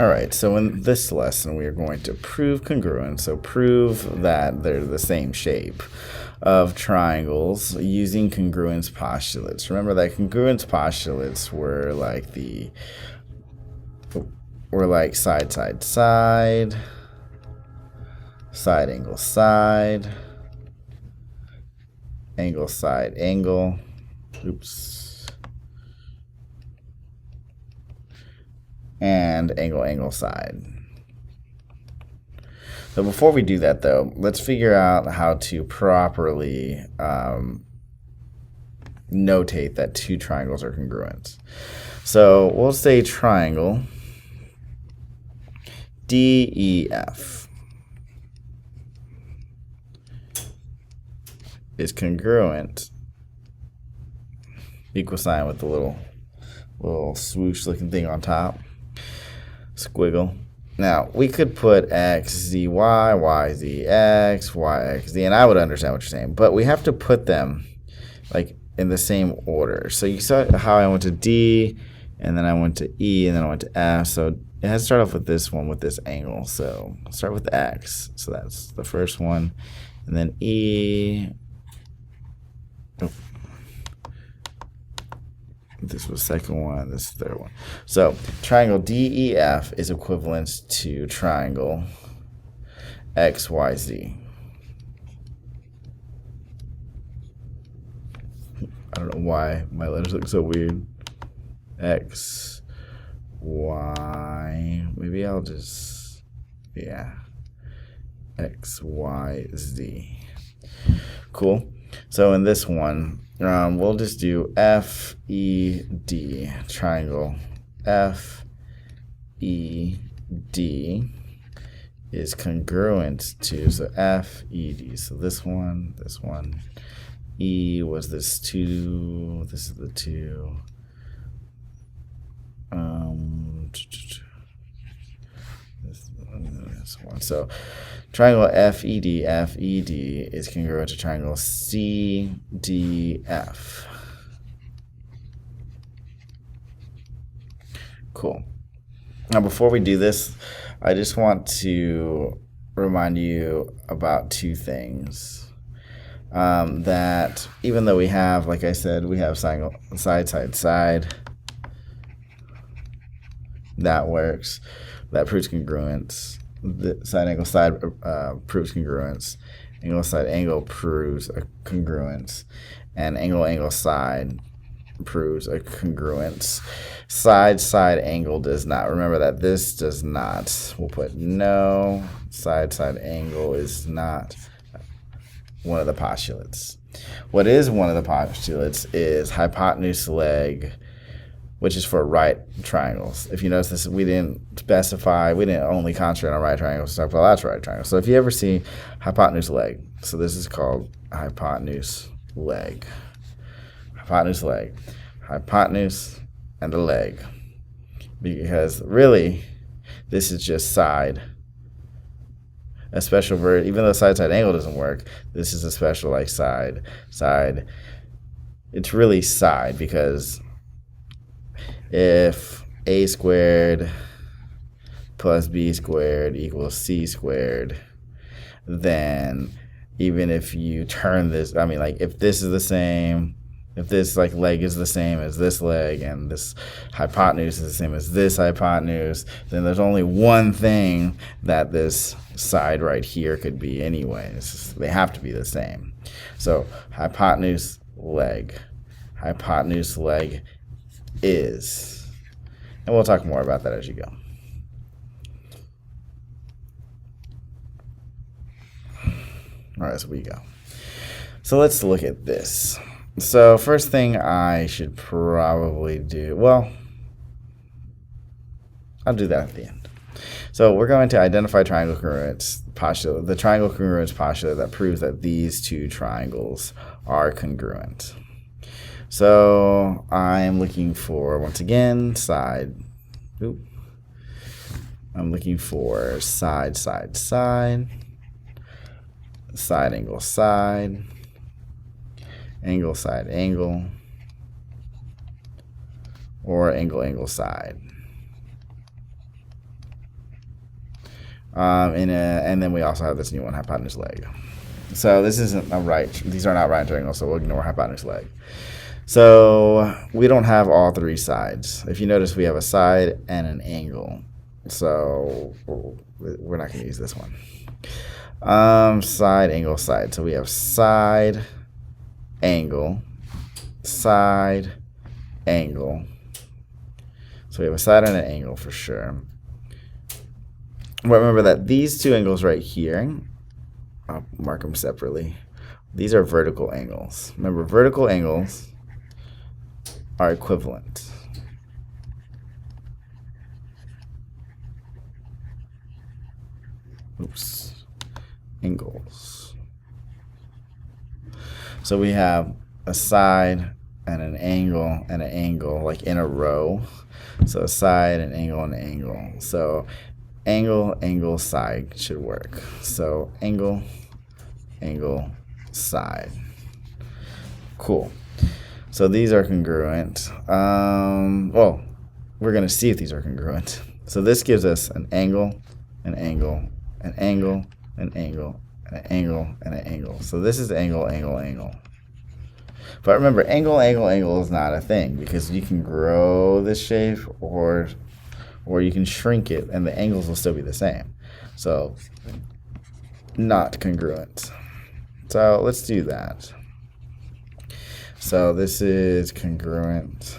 All right, so in this lesson, we are going to prove congruence. So prove that they're the same shape of triangles using congruence postulates. Remember that congruence postulates were like side, side, side, side, angle, side, angle, side, angle. Oops. And angle, angle, side. So before we do that, though, let's figure out how to properly notate that two triangles are congruent. So we'll say triangle DEF is congruent, equal sign with the little swoosh looking thing on top. Squiggle. Now, we could put x, z, y, y, z, x, y, x, z, and I would understand what you're saying, but we have to put them like in the same order. So you saw how I went to D, and then I went to E, and then I went to F. So it has to start off with this one, with this angle. So I'll start with X. So that's the first one, and then E. Oh. This was the second one, this is the third one. So triangle DEF is equivalent to triangle XYZ. I don't know why my letters look so weird. X, Y, maybe I'll just, yeah, X, Y, Z. Cool. So in this one, we'll just do FED, triangle FED is congruent to, so FED, so this one, E was this 2, this is the 2, this one. So triangle FED is congruent to triangle CDF. Cool. Now before we do this, I just want to remind you about two things. That even though we have, like I said, we have side, side, side, that works. That proves congruence. The side angle side proves congruence. Angle side angle proves a congruence. And angle angle side proves a congruence. Side side angle does not. Remember that this does not. We'll put no. Side side angle is not one of the postulates. What is one of the postulates is hypotenuse leg, which is for right triangles. If you notice this, we didn't specify, we didn't only concentrate on right triangles, talk about lateral right triangles. So if you ever see hypotenuse leg, so this is called hypotenuse leg. Hypotenuse leg. Hypotenuse and the leg. Because really, this is just side. A special verb, even though side side angle doesn't work, this is a special like side. It's really side because if a squared plus b squared equals c squared, then even if you turn this, I mean, like if this is the same, if this like leg is the same as this leg and this hypotenuse is the same as this hypotenuse, then there's only one thing that this side right here could be anyways. They have to be the same. So hypotenuse leg is, and we'll talk more about that as you go. All right, so we go. So let's look at this. So first thing I should probably do, well, I'll do that at the end. So we're going to identify triangle congruence postulate, the triangle congruence postulate that proves that these two triangles are congruent. So I'm looking for, once again, side. I'm looking for side, side, side, side angle, side, angle, side, angle, or angle, angle, side. And then we also have this new one, hypotenuse leg. So this isn't a right. These are not right triangles, so we'll ignore hypotenuse leg. So we don't have all three sides. If you notice, we have a side and an angle. So we're not going to use this one. Side, angle, side. So we have side, angle, side, angle. So we have a side and an angle for sure. But remember that these two angles right here, I'll mark them separately. These are vertical angles. Remember, vertical angles are equivalent. Oops. Angles. So we have a side and an angle like in a row. So a side, an angle, and an angle. So angle, angle, side should work. So angle, angle, side. Cool. So these are congruent. Well, we're going to see if these are congruent. So this gives us an angle, an angle, an angle, an angle, and an angle, and an angle. So this is angle, angle, angle. But remember, angle, angle, angle is not a thing because you can grow this shape or you can shrink it and the angles will still be the same. So not congruent. So let's do that. So this is congruent.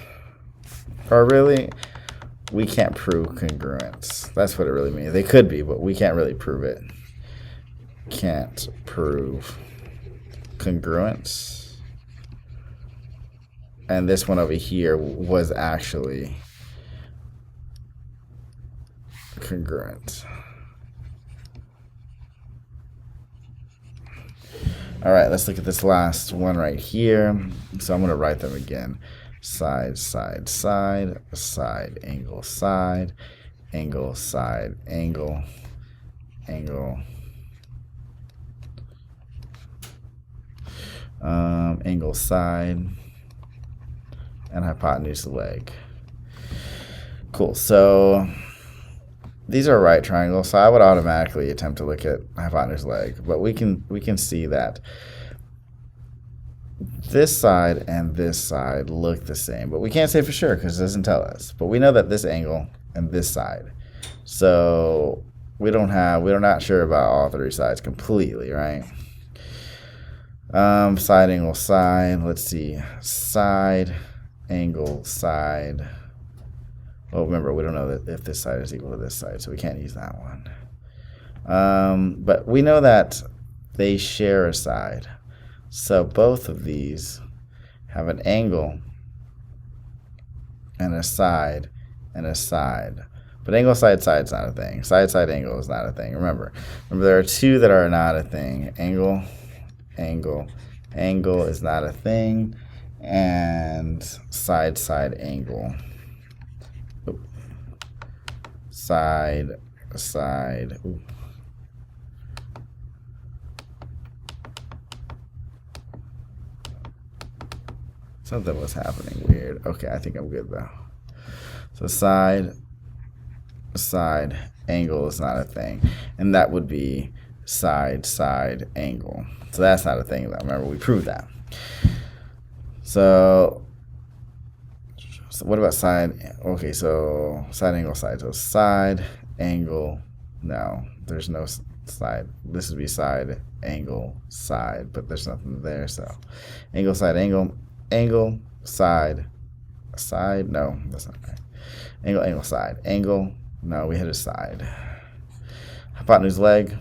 Or really, we can't prove congruence. That's what it really means. They could be, but we can't really prove it. Can't prove congruence. And this one over here was actually congruent. All right, let's look at this last one right here. So I'm going to write them again. Side, side, side, side, angle, side, angle, side, angle, angle, angle, side, and hypotenuse leg. Cool. So these are right triangles, so I would automatically attempt to look at hypotenuse leg, but we can see that this side and this side look the same, but we can't say for sure because it doesn't tell us. But we know that this angle and this side, so we're not sure about all three sides completely, right? Side, angle, side. Let's see, side, angle, side. Well, remember, we don't know that if this side is equal to this side, so we can't use that one. But we know that they share a side. So both of these have an angle and a side and a side. But angle, side, side is not a thing. Side, side, angle is not a thing. Remember, there are two that are not a thing. Angle, angle, angle is not a thing. And side, side, angle. Side, side. Ooh. Something was happening weird. Okay, I think I'm good though. So side, side, angle is not a thing. And that would be side, side, angle. So that's not a thing though. Remember, we proved that. So what about side? Okay, so side, angle, side. So side, angle, no, there's no side. This would be side, angle, side, but there's nothing there. So angle, side, angle, angle, side, side, no, that's not right. Angle, angle, side, angle, no, we hit a side. Hypotenuse leg.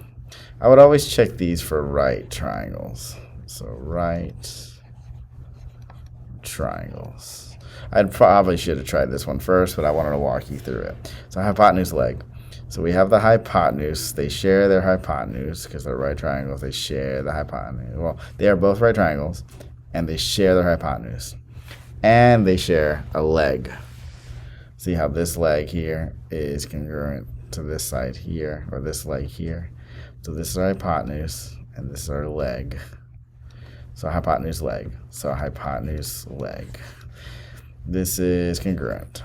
I would always check these for right triangles. So right triangles. I probably should have tried this one first, but I wanted to walk you through it. So hypotenuse leg. So we have the hypotenuse. They share their hypotenuse because they're right triangles. They share the hypotenuse. Well, they are both right triangles, and they share their hypotenuse. And they share a leg. See how this leg here is congruent to this side here, or this leg here. So this is our hypotenuse, and this is our leg. So hypotenuse leg. So hypotenuse leg. This is congruent.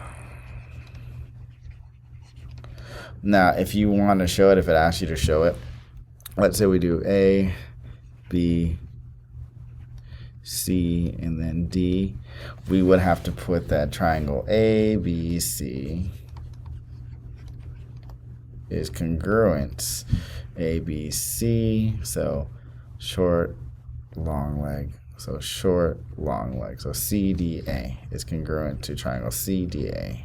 Now, if you want to show it, if it asks you to show it, let's say we do A, B, C, and then D, we would have to put that triangle A, B, C is congruent. A, B, C, so short, long leg. So short, long leg. So CDA is congruent to triangle CDA.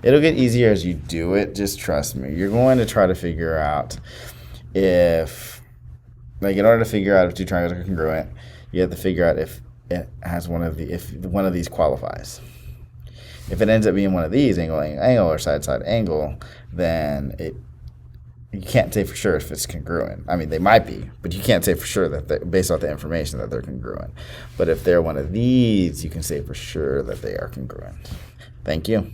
It'll get easier as you do it, just trust me. You're going to try to figure out if, like, in order to figure out if two triangles are congruent, you have to figure out if it has if one of these qualifies. If it ends up being one of these, angle, angle, or side, side, angle, then you can't say for sure if it's congruent. I mean, they might be, but you can't say for sure that based off the information that they're congruent. But if they're one of these, you can say for sure that they are congruent. Thank you.